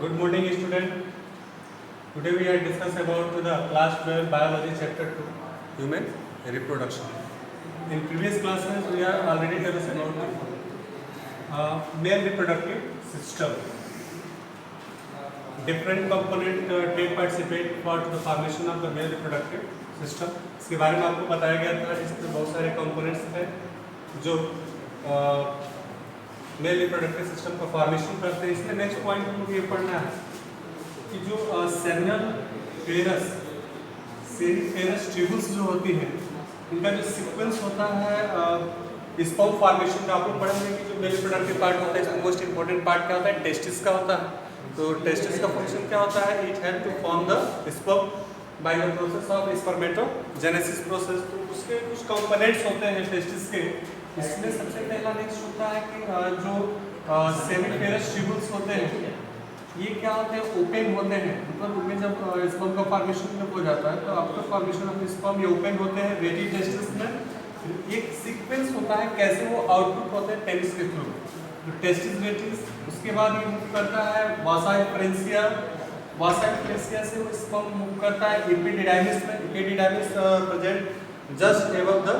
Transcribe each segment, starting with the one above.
Good morning, student. Today we are discuss about the class 12 biology chapter 2 human reproduction. In previous classes we are already discussed about the male reproductive system. Different component take participate for the formation of the male reproductive system. इसके बारे में आपको बताया गया था. इसमें बहुत सारे components हैं जो मेल रिप्रोडक्टिव सिस्टम का फॉर्मेशन करते हैं. इसमें नेक्स्ट पॉइंट हम लोग ये पढ़ना है कि जो सेमिनिफेरस ट्यूबल्स जो होती हैं इनका जो सीक्वेंस होता है स्पर्म फॉर्मेशन का आप लोग पढ़ेंगे कि जो मेल रिप्रोडक्टिव पार्ट होता है इसमें मोस्ट इंपॉर्टेंट पार्ट क्या होता है, टेस्टिस का होता है. तो टेस्टिस का फंक्शन क्या होता है, it help to form the sperm by the process of spermatogenesis process. तो उसके कुछ कंपोनेंट्स होते हैं टेस्टिस के. इसमें सबसे पहला नेक्स्ट होता है कि जो सेमिनिफेरस ट्यूबल्स होते हैं ये क्या होते हैं, ओपन होते हैं. मतलब उनमें जब स्पर्म का फॉर्मेशन जब हो जाता है तो आफ्टर फॉर्मेशन ऑफ स्पर्म ये ओपन होते हैं रेडी टेस्टिस में. एक सीक्वेंस होता है कैसे वो आउटपुट होते हैं पेनिस के थ्रू, जो टेस्टिस रेटिस. उसके बाद ये मूव करता है वासा डिफरेंशिया. वासा डिफरेंशिया से वो स्पर्म मूव करता है एपिडिडाइमिस में. Epididymis present just above the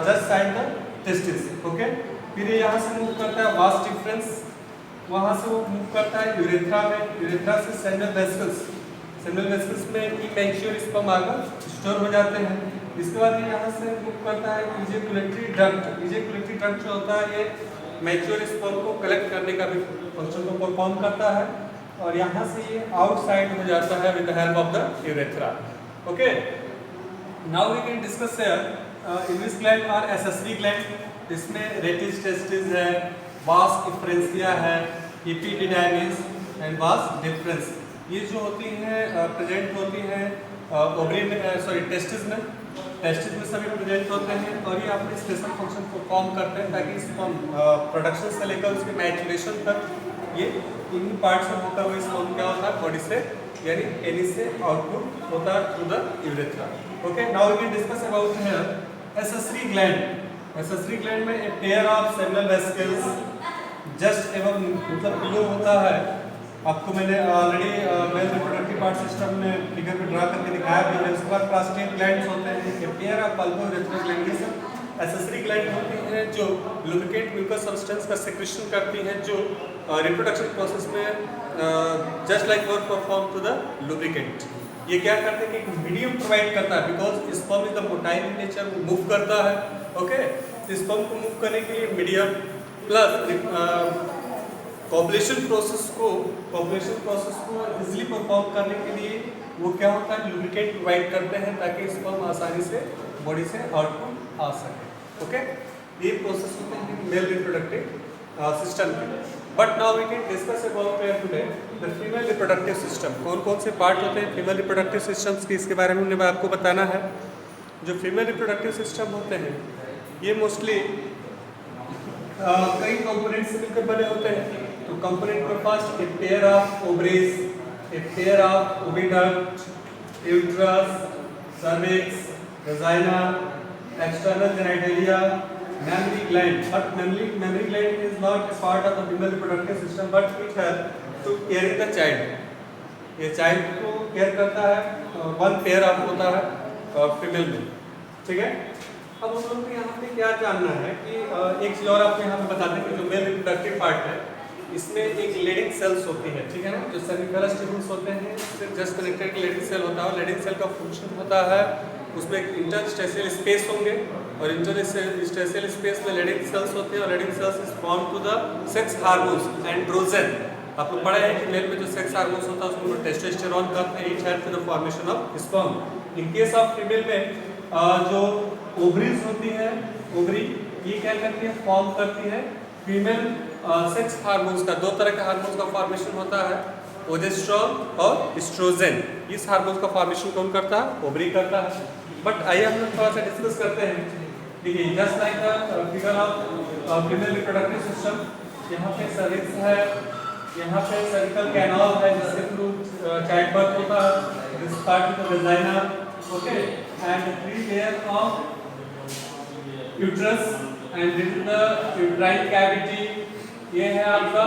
just side the testis. Okay, फिर ये यहाँ से मूव करता है वास डिफरेंस, वहाँ से वो मूव करता है यूरेथ्रा में. यूरेथ्रा से सेमिनल वेसिकल्स. सेमिनल वेसिकल्स में इमैच्योर स्पर्म आकर स्टोर हो जाते हैं. इसके बाद ये यहाँ से मूव करता है इजैकुलेटरी डक्ट. इजैकुलेटरी डक्ट जो होता है ये मैच्योर स्पर्म को कलेक्ट करने का भी फंक्शन को परफॉर्म करता है और यहाँ से ये आउटसाइड हो जाता है with the help of the urethra. Okay, now we can discuss here इनविस ग्लैंड और एसेसरी ग्लैंड. इसमें रेटिस टेस्टिस है, वास डिफरेंशिया है, एपिडिडाइमिस एंड वास डिफरेंस. ये जो होती हैं प्रेजेंट होती हैं ओवरी में, सॉरी टेस्टिस में. टेस्टिस में सभी प्रेजेंट होते हैं और ये अपने स्पेशल फंक्शन परफॉर्म करते हैं ताकि स्पर्म प्रोडक्शन से लेकर उसके मैचुरेशन तक ये इन्हीं पार्ट से होकर वो स्पर्म क्या होता है बॉडी से यानी पेनिस से आउटपुट होता है through the urethra. Okay, now we can discuss about here accessory gland. Accessory gland में एक pair of seminal vesicles just above मतलब बिलो होता है. आपको मैंने already male reproductive part system में फिगर पे ड्रा करके दिखाया भी है. उसके बाद प्रोस्टेट ग्लैंड्स होते हैं, एक पेयर ऑफ पल्पोरेथ्रल ग्लैंड. ये सब एसेसरी ग्लैंड होती हैं जो लुब्रिकेंट म्यूकस सब्सटेंस का सिक्रेशन करती हैं जो रिप्रोडक्शन प्रोसेस में just like work perform to the lubricant. ये क्या करते हैं कि एक मीडियम प्रोवाइड करता है because sperm is the motile in nature, move करता है. ओके, स्पर्म को मूव करने के लिए मीडियम प्लस पॉपुलेशन प्रोसेस को इजीली परफॉर्म करने के लिए वो क्या होता है लुब्रिकेंट प्रोवाइड करते हैं ताकि स्पर्म आसानी से बॉडी से आउटपुट आ सके. ओके, ये प्रोसेस होते हैं मेल रिप्रोडक्टिव सिस्टम के. But now we can discuss about today the female reproductive system. कौन कौन से पार्ट होते हैं फीमेल रिप्रोडक्टिव सिस्टम्स की, इसके बारे में हमने आपको बताना है. जो फीमेल रिप्रोडक्टिव सिस्टम होते हैं ये मोस्टली कई कंपोनेंट से मिलकर बने होते हैं. तो कंपोनेंट में first a pair of ovaries, a pair of oviduct, uterus, cervix, vagina, external genitalia, mammary gland. But mammary gland is not a part of the female reproductive system, but it helps to carry the child. ये child को care करता है. One pair of होता है female में. ठीक है, अब हम लोग को यहाँ पे क्या जानना है कि एक चीज और आपको यहाँ पे बताते हैं कि जो मेल रिप्रोडक्टिव पार्ट है इसमें एक लेडिंग सेल्स होती है. ठीक है ना, जो सेमिनिफेरस ट्यूबल्स होते हैं इससे जस्ट कनेक्टेड लेडिंग सेल होता है. लेडिंग सेल का फंक्शन होता है उसमें एक इंटरस्टेशियल स्पेस होंगे और इंटरस्टेशियल स्पेस में लेडिंग सेल्स होते हैं और Leydig cells is bond to the sex hormones androgen. आपको पढ़ा है कि मेल में जो सेक्स हार्मोन्स होता है उसको टेस्टोस्टेरोन कहते हैं. It helps in the formation of sperm. In case of female में जो ओवरीज होती है, ओवरी ये क्या करती है, फॉर्म करती है फीमेल सेक्स हार्मोन्स का. दो तरह के हार्मोन्स का फॉर्मेशन होता है, प्रोजेस्टेरोन और एस्ट्रोजन. इस हार्मोन्स का फॉर्मेशन कौन करता है, ओवरी करता है. बट आइए हम लोग थोड़ा सा डिस्कस करते हैं. देखिए, just like the figure of female reproductive system, यहाँ पे सर्विक्स है, यहाँ पे सर्विकल कैनाल है जिसके थ्रू चाइल्ड बर्थ होता है. This part is the vagina. Okay, and three layer of uterus and this is the uterine cavity. ये है आपका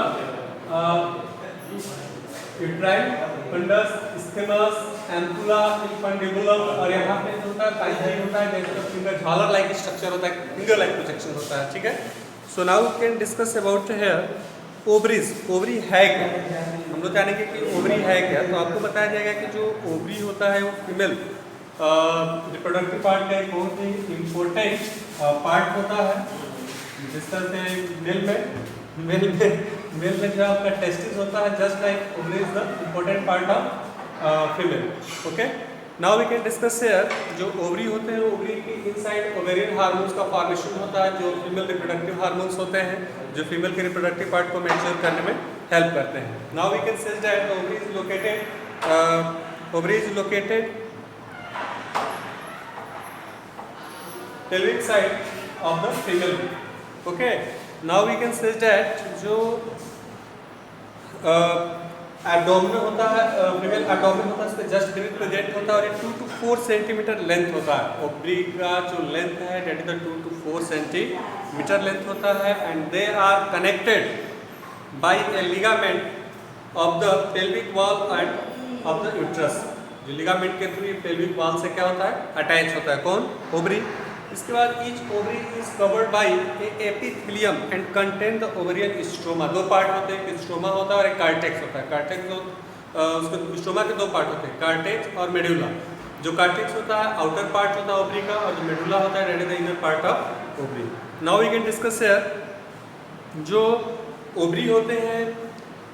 यूट्राइन, फंडस, स्टेमस, एम्पुला, इन्फंडिबुलम, और यहाँ पे जो होता है पाइथाई होता है, जैसे फिंगर झालर लाइक स्ट्रक्चर होता है, फिंगर लाइक प्रोजेक्शन होता है, ठीक है। So now we can discuss about here ovaries. Ovary है क्या, हम लोग जानेंगे कि ओवरी है क्या। तो आपको बताया जाएगा कि जो ओवरी होता है वो फीमेल रिप्रोडक्टिव पार्ट का एक बहुत ही इम्पोर्टेंट पार्ट होता है। जिस तरह से मेल में जो आपका टेस्टिस होता है, just like ovary is the important part of female. Okay, now we can discuss here जो ओवरी होते हैं, ओवरी के इनसाइड ओवेरियन हार्मोन्स का फॉर्मेशन होता है, जो फीमेल रिप्रोडक्टिव हार्मोन्स होते हैं, जो फीमेल के रिप्रोडक्टिव पार्ट को मैच्योर करने में हेल्प करते हैं। Now we can say that ovary is located pelvic side of the female. Okay, now we can say that जो एब्डोमेन होता है, फीमेल एब्डोमेन होता है, इस पे जस्ट बेनिथ प्रेजेंट होता है और ये 2 to 4 सेंटीमीटर लेंथ होता है। ओवरी का जो लेंथ है that is the 2 to 4 centimetre length होता है, and they are connected by a ligament of the pelvic wall and of the uterus. जो लिगामेंट के थ्रू पेल्विक वॉल से क्या होता है, अटैच होता है, कौन, ओवरी। इसके बाद each ovary is covered by A epithelium and contain the ovarian stroma. दो पार्ट होते हैं, एक स्ट्रोमा होता है और एक कार्टेक्स होता है। कार्टेक्स जो उसके स्ट्रोमा के दो पार्ट होते हैं, कार्टेक्स और मेडुला। जो कार्टेक्स होता है आउटर पार्ट होता है ओवरी का, और जो मेडुला होता है that is the inner part of ovary. Now we can discuss here जो ओवरी होते हैं,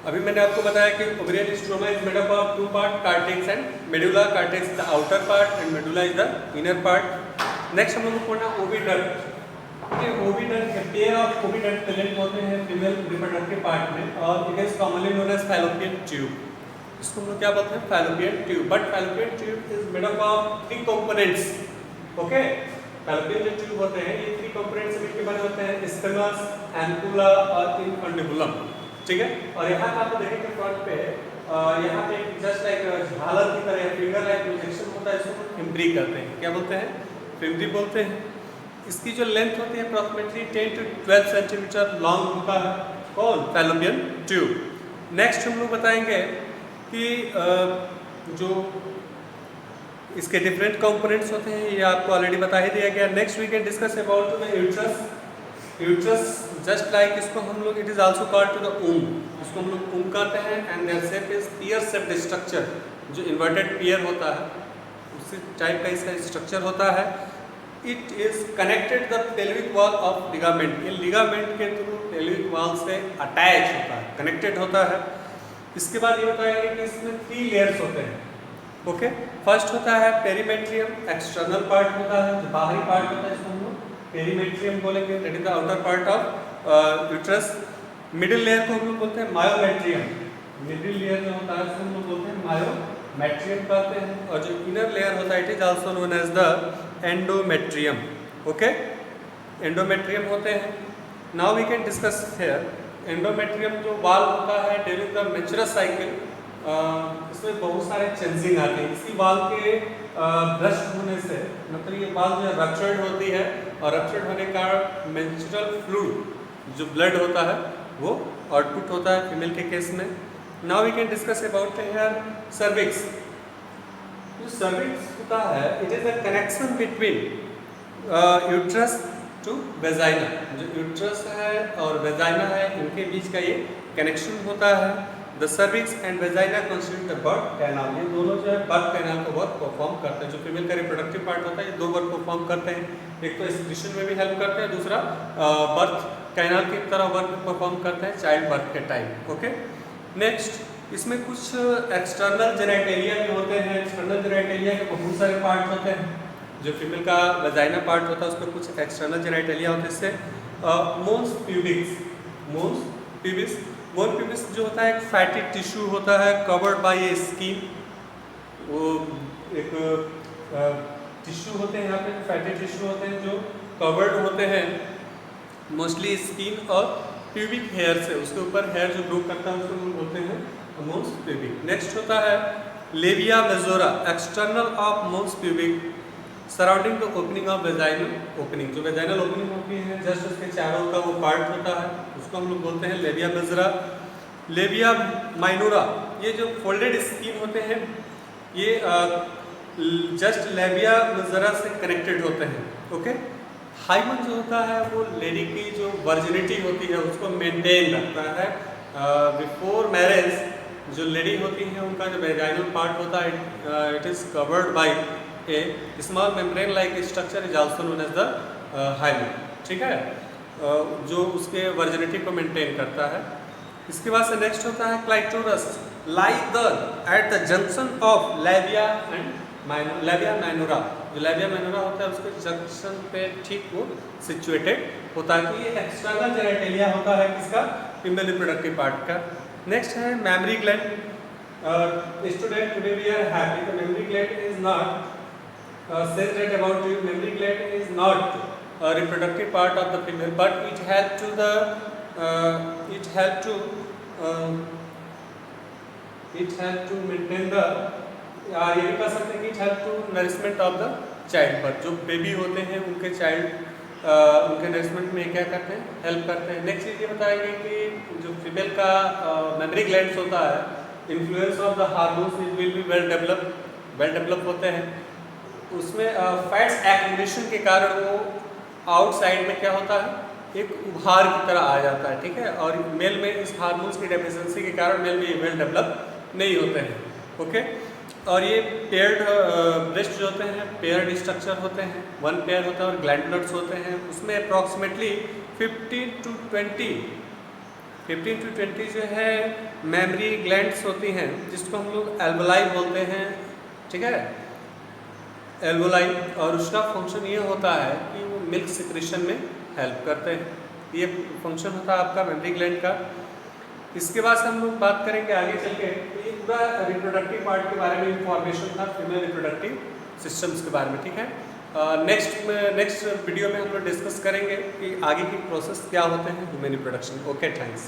अभी मैंने आपको बताया कि ovarian stroma is made up of 2 part, cortex and medulla. Cortex is the outer part and medulla is the inner part. Next हम लोग को पढ़ना ओविडक्ट। ओविडक्ट एक पेयर ऑफ ओविडक्ट प्रेजेंट होते हैं फीमेल रिप्रोडक्टिव पार्ट में, और it is commonly known as fallopian tube. इसको हम लोग क्या बोलते हैं, fallopian tube. But fallopian tube is made up of 3 components. Okay, fallopian जो ट्यूब होते हैं ये 3 कंपोनेंट्स से मिलकर बने होते हैं, स्टेमस, एम्पुला और इन्फंडिबुलम, ठीक है। और यहाँ पे आप देखेंगे फ्रंट पे यहाँ पे जस्ट लाइक झालर की तरह फिंगर लाइक प्रोजेक्शन होता है, इसको फिम्ब्री कहते हैं। क्या बोलते हैं, फिम्ब्री बोलते हैं। इसकी जो लेंथ होती है अप्रॉक्सीमेटली 10 to 12 सेंटीमीटर लॉन्ग होता है, कौन, फैलोपियन ट्यूब। नेक्स्ट हम लोग बताएंगे कि जो इसके डिफरेंट कंपोनेंट्स होते हैं, ये आपको ऑलरेडी बता ही दिया गया। Next we can discuss about the uterus. Uterus just like इसको हम लोग, it is also called to the womb. इसको हम लोग ऊम्ब कहते हैं, and their shape is pear shaped structure. जो इन्वर्टेड पियर होता है उसी टाइप का इसका स्ट्रक्चर होता है। It is connected the pelvic wall of ligament. ये लिगामेंट के थ्रू पेल्विक वॉल से अटैच होता है, कनेक्टेड होता है। इसके बाद ये बताएंगे कि इसमें 3 लेयर्स होते हैं। ओके, फर्स्ट होता है पेरीमेट्रियम, एक्सटर्नल पार्ट होता है, जो बाहरी पार्ट होता है, इसको हम लोग पेरीमेट्रियम बोलेंगे, that is the outer part of uterus. Middle layer को हम लोग बोलते हैं मायोमेट्रियम। मिडिल लेयर जो होता है उसको हम लोग बोलते हैं मायोमेट्रियम कहते हैं। और जो इनर लेयर होता है it is also known as the endometrium. Okay, endometrium होते हैं। Now we can discuss here endometrium जो वाल होता है ड्यूरिंग द मेंस्ट्रुअल साइकिल, इसमें बहुत सारे चेंजिंग आते हैं। इसी वाल के ब्रस्ट होने से, मतलब ये वाल जो है रप्चर्ड होती है, और रप्चर्ड होने का मेंस्ट्रुअल फ्लूइड जो ब्लड होता है वो आउटपुट होता है फीमेल के केस में। Now we can discuss about here cervix. जो सर्विक्स होता है it is the connection between uterus to vagina. जो यूट्रस है और वेजाइना है इनके बीच का ये कनेक्शन होता है। The cervix and vagina constitute the birth canal. ये दोनों जो है बर्थ कैनाल को वर्क परफॉर्म करते हैं। जो फीमेल का रिप्रोडक्टिव पार्ट होता है ये 2 वर्क परफॉर्म करते हैं। एक तो एक्सक्रीशन में भी हेल्प करते हैं, दूसरा बर्थ कैनाल की तरह वर्क परफॉर्म करते हैं चाइल्ड बर्थ के टाइम। ओके, नेक्स्ट इसमें कुछ एक्सटर्नल जेनेटेलिया भी होते हैं। एक्सटर्नल जेनेटेलिया के बहुत सारे पार्ट होते हैं। जो फीमेल का वेजाइना पार्ट होता है उस पर कुछ एक्सटर्नल जेनेटेलिया होते हैं। इससे मोन्स प्यूबिक्स, मोन प्यूबिक्स जो होता है एक फैटी टिश्यू होता है कवर्ड बाय ए स्किन। वो एक टिश्यू होते हैं, यहाँ पे फैटी टिश्यू होते हैं जो कवर्ड होते हैं मोस्टली स्किन और प्यूबिक हेयर से। उसके ऊपर हेयर जो ग्रो करता है उसको हम बोलते हैं मोन्स प्यूबिक। नेक्स्ट होता है labia majora, external of mons pubic surrounding the opening of vaginal opening. जो वेजाइनल ओपनिंग होती है जस्ट उसके चारों का वो पार्ट होता है उसको हम लोग बोलते हैं लेबिया मेजोरा। लेबिया माइनोरा, ये जो फोल्डेड स्किन होते हैं ये जस्ट लेबिया मजरा से कनेक्टेड होते हैं। ओके, हाइमन जो होता है वो लेडी की जो वर्जिनिटी होती है उसको मेंटेन रखता है। बिफोर मैरिज जो लेडी होती हैं उनका जो वेजाइनल पार्ट होता है it is covered by a small membrane like structure is also known as the hymen. ठीक है, जो उसके वर्जिनिटी को मेंटेन करता है। इसके बाद से नेक्स्ट होता है clitoris, lie the at the junction of labia and labia minora. जो लेबिया माइनोरा होता है उसके जंक्शन पे ठीक वो सिचुएटेड होता है। कि ये एक्सटर्नल जेनिटलिया होता है किसका, फीमेल रिप्रोडक्टिव पार्ट का। नेक्स्ट है mammary gland. Student today we are happy the mammary gland is not says that about you memory gland is not a reproductive part of the female but it help to the it help to maintain the ये भी कह सकते हैं कि it help to nourishment of the child। पर जो baby होते हैं उनके चाइल्ड उनके नरिशमेंट में क्या करते हैं, हेल्प करते हैं। नेक्स्ट चीज़ ये बताएंगे कि जो फीमेल का मेमरी ग्लैंड्स होता है influence of the hormones will be well develop होते हैं। उसमें फैट्स एक्यूमुलेशन के कारण वो आउटसाइड में क्या होता है एक उभार की तरह आ जाता है। ठीक है, और मेल में इस हार्मोन्स की डेफिशिएंसी के कारण मेल में ये वेल डेवलप नहीं होते हैं। ओके, और ये पेयर्ड ब्रेस्ट जो होते हैं पेयर्ड स्ट्रक्चर होते हैं, वन पेयर होता है और ग्लैंडुलर्स होते हैं। उसमें अप्रॉक्सीमेटली 15 to 20 जो है मेमरी ग्लैंड्स होती हैं जिसको हम लोग एल्वोलाई बोलते हैं। ठीक है, एल्वोलाई, और उसका फंक्शन ये होता है कि वो मिल्क सिक्रेशन में हेल्प करते हैं। ये फंक्शन होता है आपका मेमरी ग्लैंड का। इसके बाद हम लोग बात करेंगे आगे चल के ये पूरा रिप्रोडक्टिव पार्ट के बारे में इंफॉर्मेशन था, फीमेल रिप्रोडक्टिव सिस्टम्स के बारे में। ठीक है, नेक्स्ट वीडियो में हम लोग डिस्कस करेंगे कि आगे की प्रोसेस क्या होते हैं ह्यूमन रिप्रोडक्शन। Okay, thanks.